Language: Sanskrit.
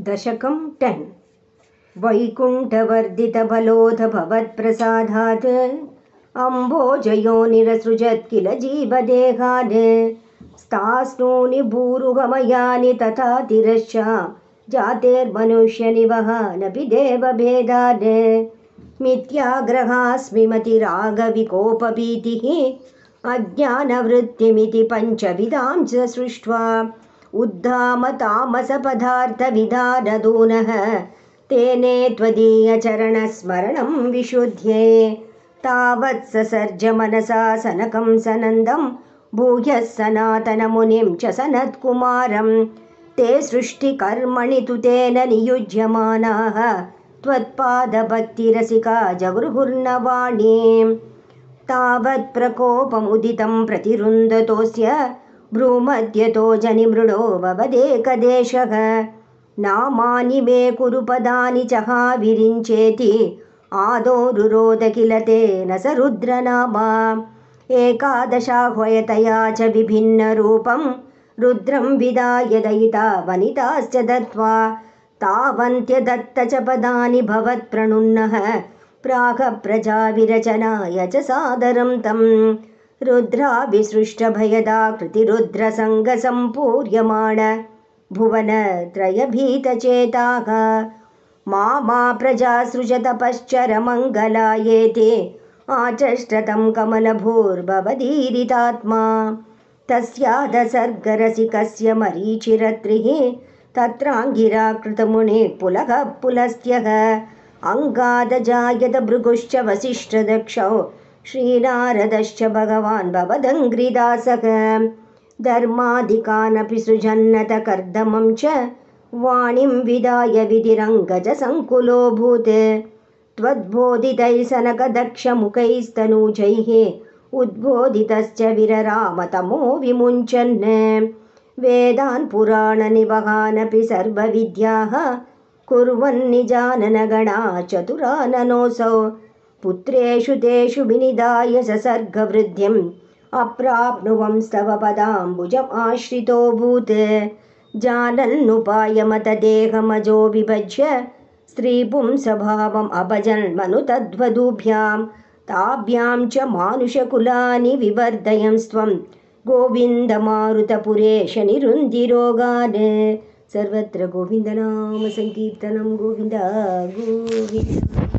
दशकं 10 वैकुण्ठवर्धितबलोध भवत्प्रसादात् अम्भोजयोनिरसृजत् किल जीवदेहान् स्तास्नूनि भूरुगमयानि तथा तिरश्च जातेर्मनुष्यनिवहानपि देवभेदान् मिथ्याग्रहास्मि मतिरागविकोपभीतिः अज्ञानवृत्तिमिति पञ्चविधां च सृष्ट्वा उद्धाम तामसपदार्थविधानदूनः तेने त्वदीयचरणस्मरणं विशुध्ये तावत् ससर्ज मनसा सनकं सनन्दं भूयः सनातनमुनिं च सनत्कुमारं ते सृष्टिकर्मणि तु तेन नियुज्यमानाः त्वत्पादभक्तिरसिका जगृहुर्नवाणीं तावत् प्रकोपमुदितं प्रतिरुन्दतोऽस्य भ्रूमध्यतो जनिमृडो भवदेकदेशः नामानि मे कुरु पदानि चहा विरिञ्चेति आदौ रुरोध किल तेन स रुद्रनामा एकादशाह्वयतया च विभिन्नरूपं रुद्रं विदाय दयिता वनिताश्च दत्त्वा तावन्त्यदत्त च पदानि भवत्प्रणुन्नः प्रागप्रजाविरचनाय च सादरं तं रुद्राभिसृष्टभयदाकृतिरुद्रसङ्गसम्पूर्यमाण भुवनत्रयभीतचेताः मा प्रजासृजतपश्चरमङ्गलायेति आचष्टतं कमलभूर्भवदीरितात्मा तस्यादसर्गरसिकस्य मरीचिरत्रिः तत्राङ्गिराकृतमुनिः पुलकः पुलस्त्यः अङ्गादजायत भृगुश्च वसिष्ठदक्षौ श्रीनारदश्च भगवान् भवदङ्घ्रिदासः धर्मादिकानपि सृजन्नत कर्दमं च वाणीं विदाय विधिरङ्गजसङ्कुलोऽभूत् त्वद्बोधितैः सनकदक्षमुखैस्तनूजैः उद्बोधितश्च विररामतमो विमुञ्चन् वेदान् पुराणनिवहानपि सर्वविद्याः कुर्वन्निजाननगणा चतुराननोऽसौ पुत्रेषु तेषु विनिधाय ससर्गवृद्धिम् अप्राप्नुवंस्तव पदाम्बुजमाश्रितोऽभूत् जानन्नुपायमतदेहमजो विभज्य स्त्रीपुंसभावम् अभजन्मनु तद्वधूभ्यां ताभ्यां च मानुषकुलानि विवर्धयंस्त्वं गोविन्दमारुतपुरेश निरुन्धिरोगान् सर्वत्र गोविन्दनाम संकीर्तनं गोविन्द गोविन्द।